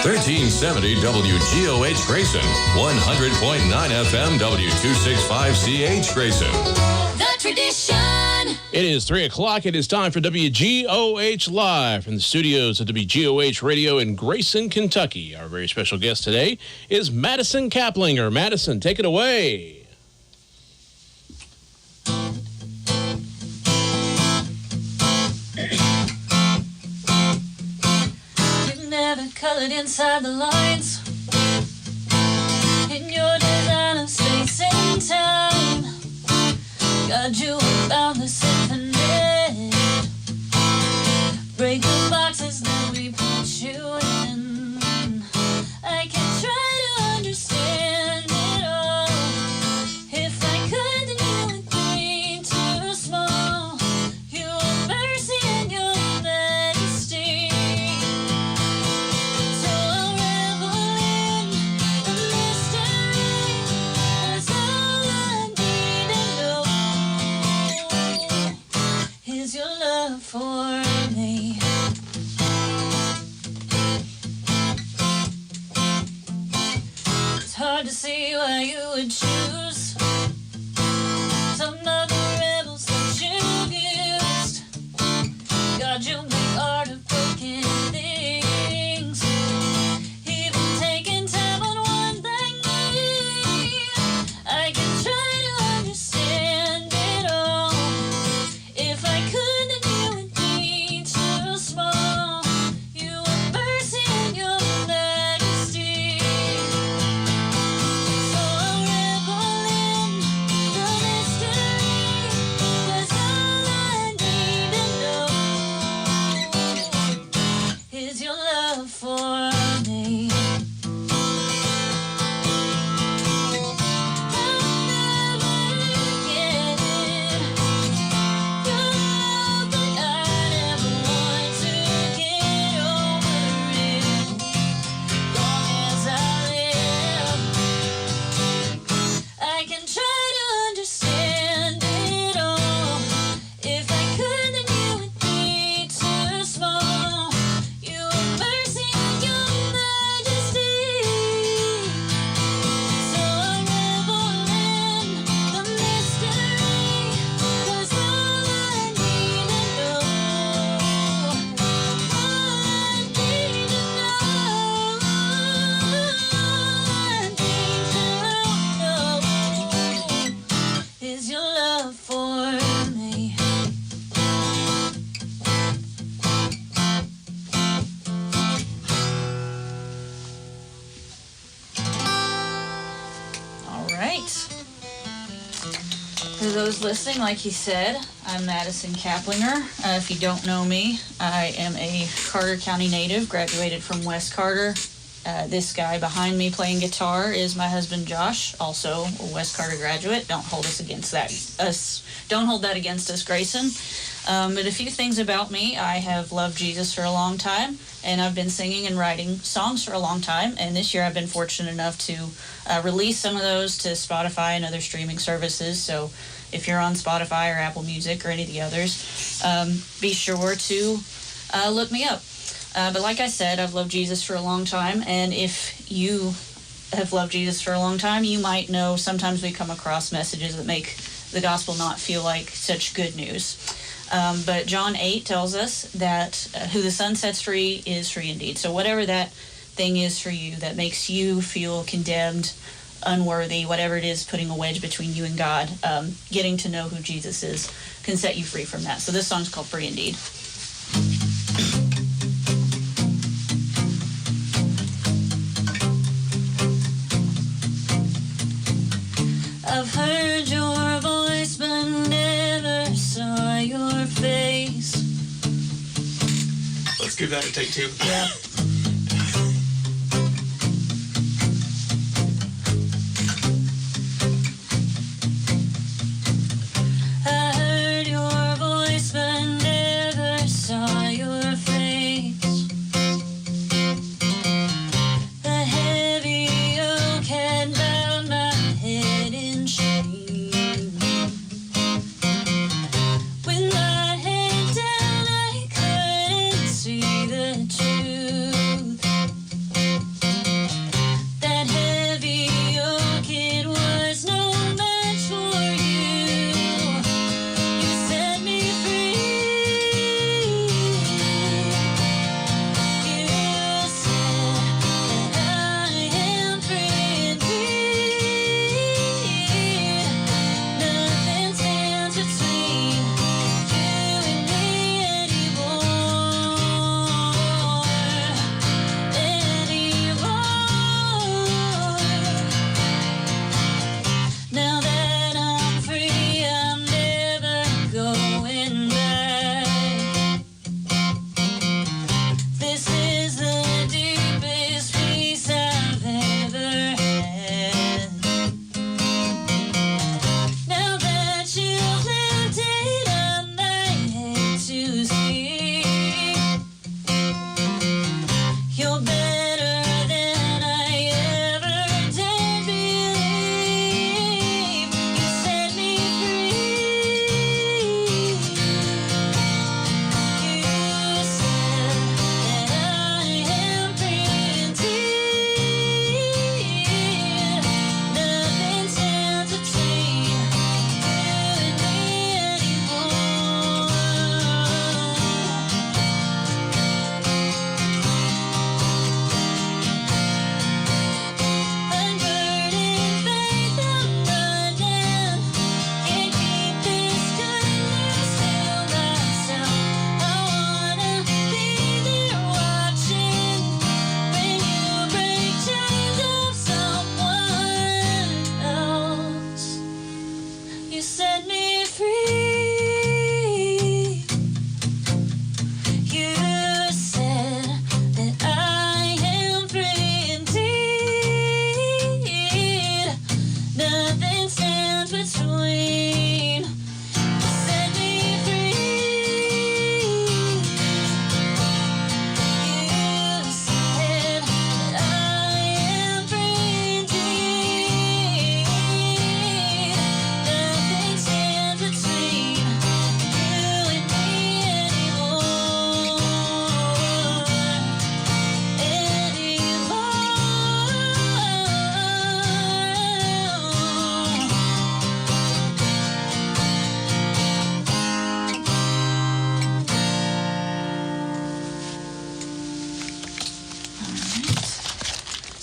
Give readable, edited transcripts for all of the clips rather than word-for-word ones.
1370 WGOH Grayson, 100.9 FM W265CH Grayson. The Tradition. It is 3 o'clock. It is time for WGOH Live from the studios of WGOH Radio in Grayson, Kentucky. Our very special guest today is Madison Caplinger. Madison, take it away. Colored inside the lines in your design of space and time. God, you have found the symphony. Break the boxes that we put you in. I can try to understand it all. If I could, then you would be too small. Your mercy and your majesty. For me, it's hard to see why you would choose some of the rebels that you've used. God, you make art of broken things, even taking time on one thing. I can try to understand it all. If I could, those listening, like he said, I'm Madison Caplinger. If you don't know me, I am a Carter County native, graduated from West Carter. This guy behind me playing guitar is my husband Josh, also a West Carter graduate. Don't hold that against us, Grayson. But a few things about me: I have loved Jesus for a long time, and I've been singing and writing songs for a long time. And this year, I've been fortunate enough to release some of those to Spotify and other streaming services. So if you're on Spotify or Apple Music or any of the others, be sure to look me up. But like I said, I've loved Jesus for a long time, and if you have loved Jesus for a long time, you might know sometimes we come across messages that make the gospel not feel like such good news. But John 8 tells us that who the Son sets free is free indeed. So whatever that thing is for you that makes you feel condemned, unworthy, whatever it is, putting a wedge between you and God, getting to know who Jesus is can set you free from that. So this song's called Free Indeed. I've heard your voice but never saw your face. Let's give that a take two. Yeah. With my head down, I couldn't see the truth.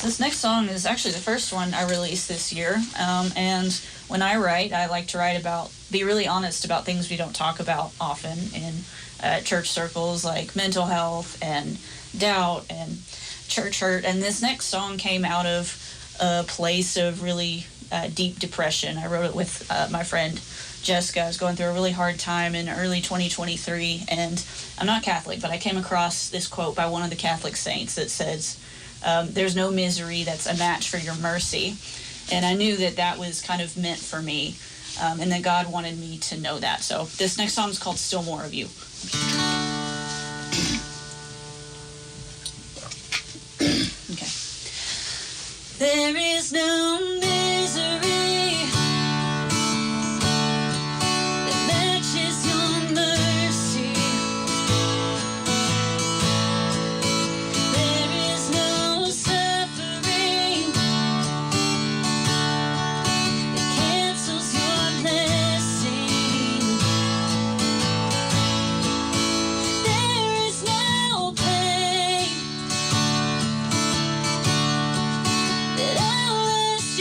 This next song is actually the first one I released this year. And when I write, I like to write about, be really honest about things we don't talk about often in church circles, like mental health and doubt and church hurt. And this next song came out of a place of really deep depression. I wrote it with my friend Jessica. I was going through a really hard time in early 2023, and I'm not Catholic, but I came across this quote by one of the Catholic saints that says, there's no misery that's a match for your mercy. And I knew that that was kind of meant for me, and that God wanted me to know that. So this next song is called Still More of You. Okay. There is no misery that matches your mercy. There is no suffering that cancels your blessing. There is no pain that outlasts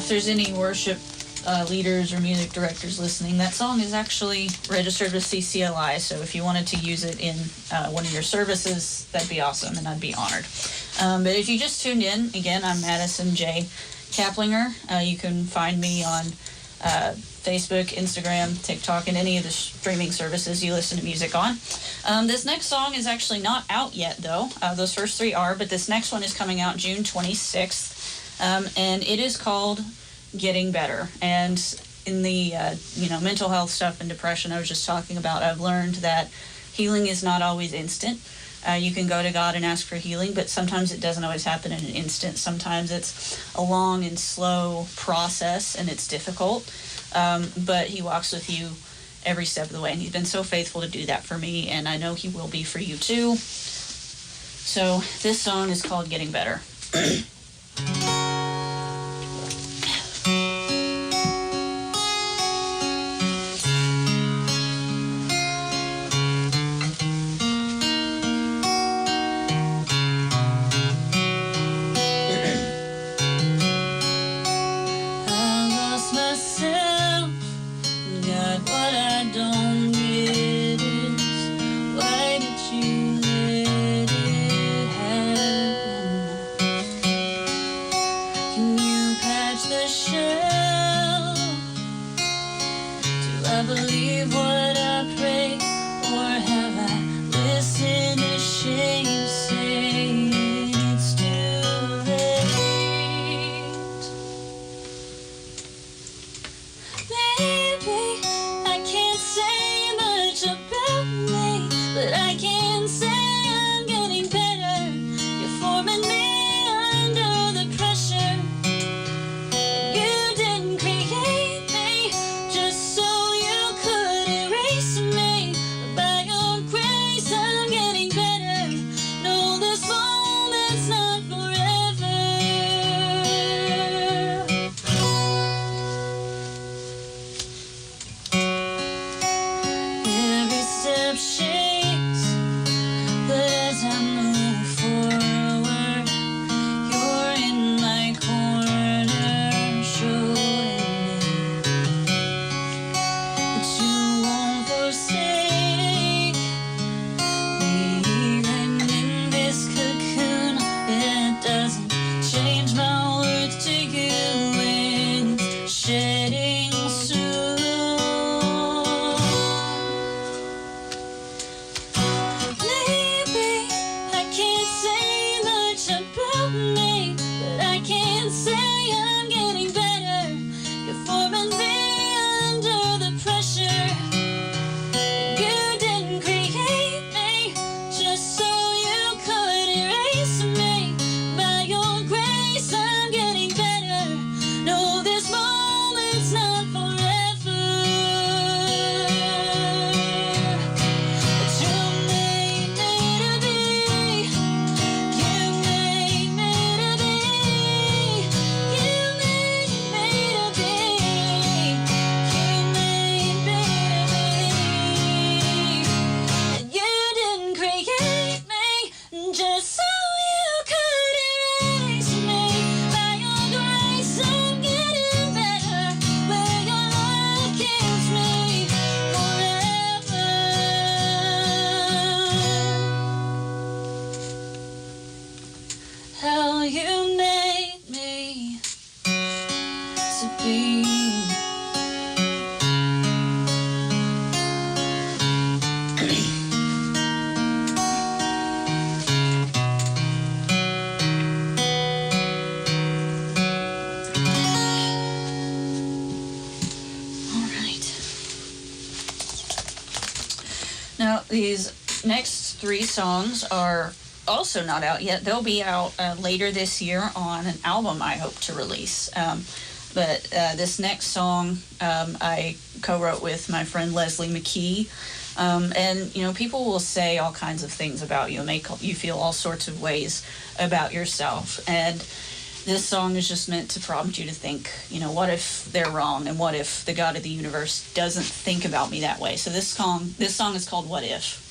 if there's any worship leaders or music directors listening, that song is actually registered with CCLI, so if you wanted to use it in one of your services, that'd be awesome, and I'd be honored. But if you just tuned in, again, I'm Madison J. Caplinger. You can find me on Facebook, Instagram, TikTok, and any of the streaming services you listen to music on. This next song is actually not out yet, though. Those first three are, but this next one is coming out June 26th, and it is called Getting Better. And in the mental health stuff and depression I was just talking about, I've learned that healing is not always instant. You can go to God and ask for healing, but sometimes it doesn't always happen in an instant. Sometimes it's a long and slow process, and it's difficult. But He walks with you every step of the way, and He's been so faithful to do that for me, and I know He will be for you too. So this song is called Getting Better. Now, these next three songs are also not out yet. They'll be out later this year on an album I hope to release. But this next song I co-wrote with my friend Leslie McKee. And, you know, people will say all kinds of things about you and make you feel all sorts of ways about yourself. And this song is just meant to prompt you to think, you know, what if they're wrong, and what if the God of the universe doesn't think about me that way? So this song is called What If.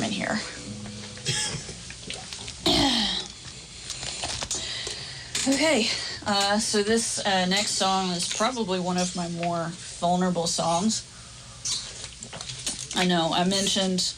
in here. Okay, so this next song is probably one of my more vulnerable songs. I know I mentioned,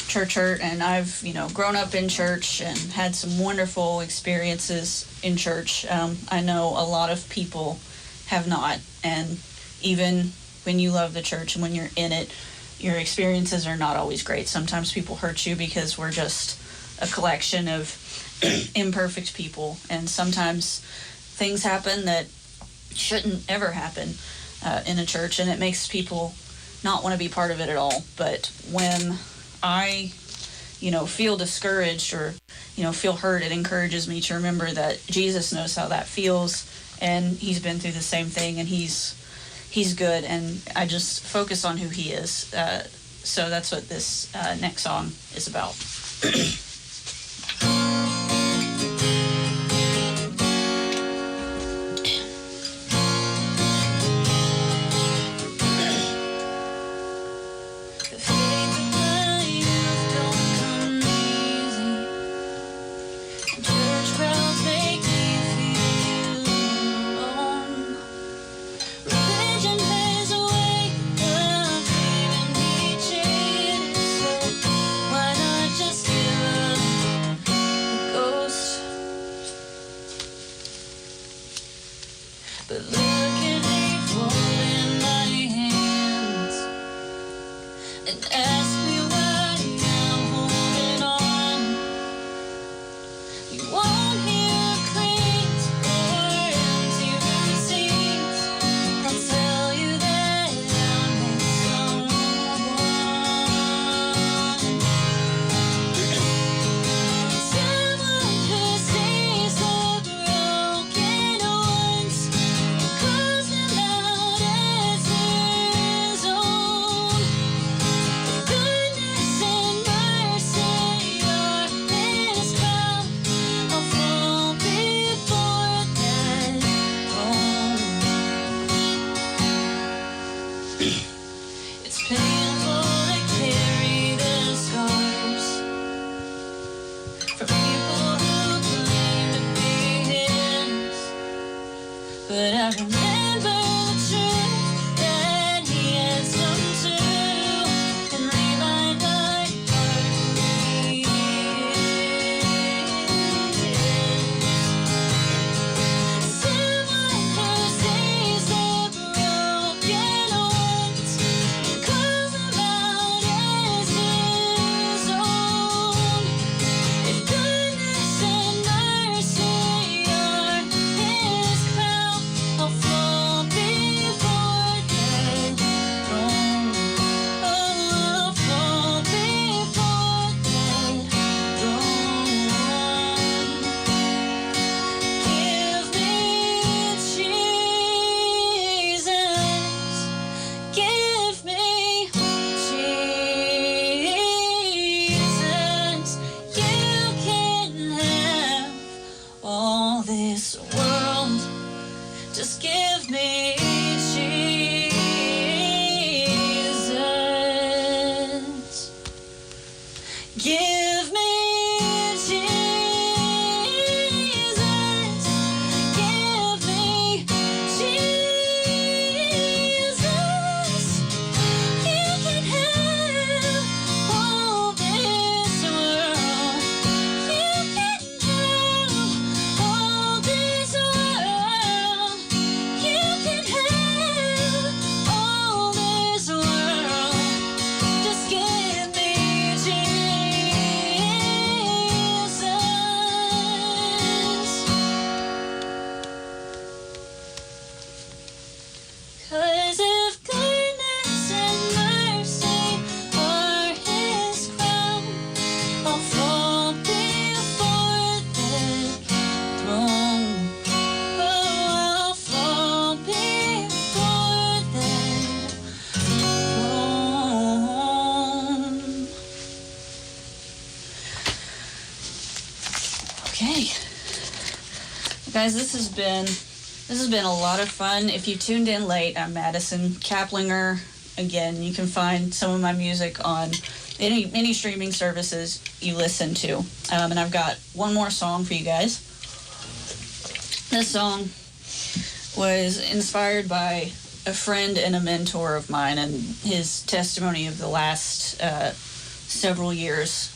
church hurt, and I've, grown up in church and had some wonderful experiences in church. I know a lot of people have not, and even when you love the church and when you're in it, your experiences are not always great. Sometimes people hurt you because we're just a collection of imperfect people, and sometimes things happen that shouldn't ever happen in a church, and it makes people not want to be part of it at all. But when I, feel discouraged or, feel hurt, it encourages me to remember that Jesus knows how that feels, and he's been through the same thing, and he's good, and I just focus on who he is. So that's what this next song is about. But look at me folding my hands and ask me why I'm holding on. You won't hear cranes or empty receipts. I'll tell you that I'm with someone who sees the broken ones. Calls them out as his own. Goodness and mercy are his crown. I'll fall before that throne. It's painful to carry the scars from people who claim to be his. But I remember the truth that he has come to, and remind my heart who he is. Someone who sees the broken ones and calls them out as his own. If goodness and mercy are his crown, I'll fall before that throne. Oh, I'll fall before that throne. Give me Jesus. Give me Jesus. You can have all this world. Just give me Jesus. Give me Jesus. Give me Jesus. You can have all this world. You can have all this world. You can have all this world. Just give me Jesus. 'Cause if goodness and mercy are his crown, I'll fall before that throne. Oh, I'll fall before that throne. Okay. Guys, this has been a lot of fun. If you tuned in late, I'm Madison Caplinger. again, you can find some of my music on any streaming services you listen to. And I've got one more song for you guys. This song was inspired by a friend and a mentor of mine and his testimony of the last several years.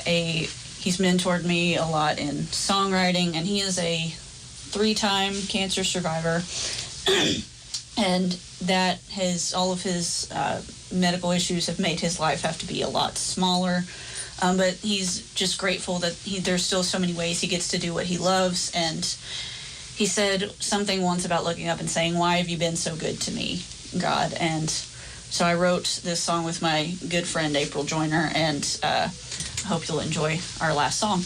He's mentored me a lot in songwriting, and he is a 3-time cancer survivor. And that all of his medical issues have made his life have to be a lot smaller. But he's just grateful that there's still so many ways he gets to do what he loves. And he said something once about looking up and saying, "Why have you been so good to me, God?" And so I wrote this song with my good friend April Joyner, and I hope you'll enjoy our last song.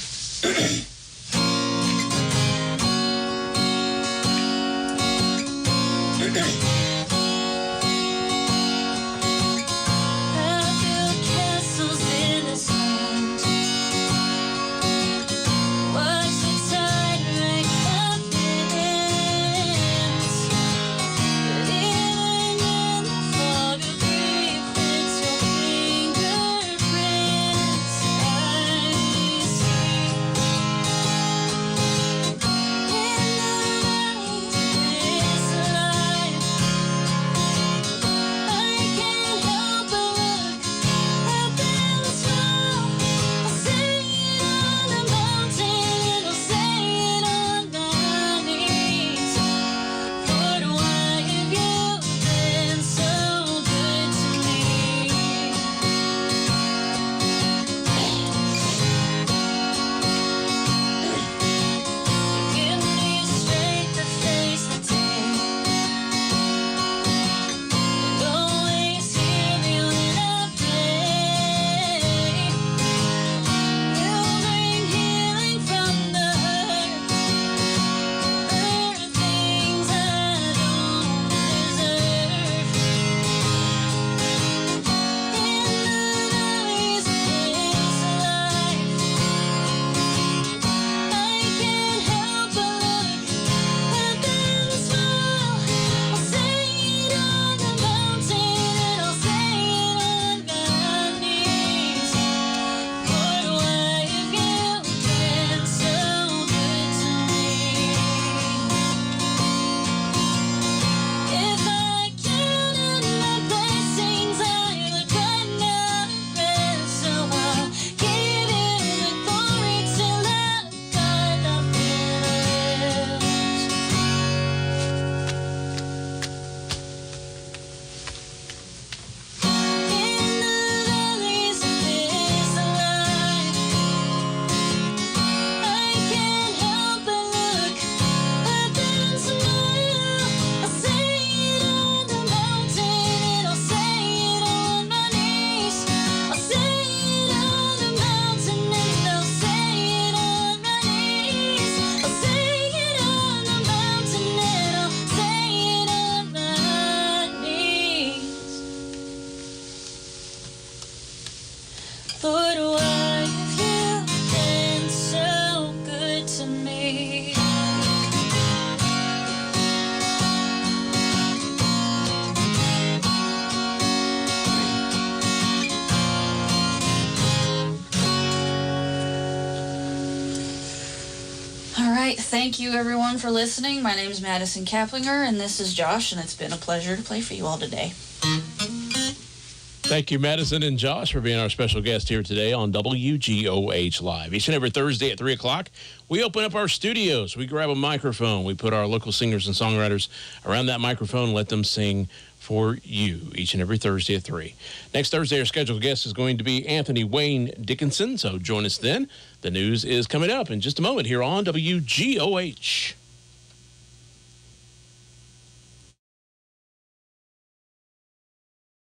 Thank you, everyone, for listening. My name is Madison Caplinger, and this is Josh, and it's been a pleasure to play for you all today. Thank you, Madison and Josh, for being our special guest here today on WGOH Live. Each and every Thursday at 3 o'clock, we open up our studios. We grab a microphone. We put our local singers and songwriters around that microphone, let them sing for you each and every Thursday at 3. Next Thursday, our scheduled guest is going to be Anthony Wayne Dickinson, so join us then. The news is coming up in just a moment here on WGOH.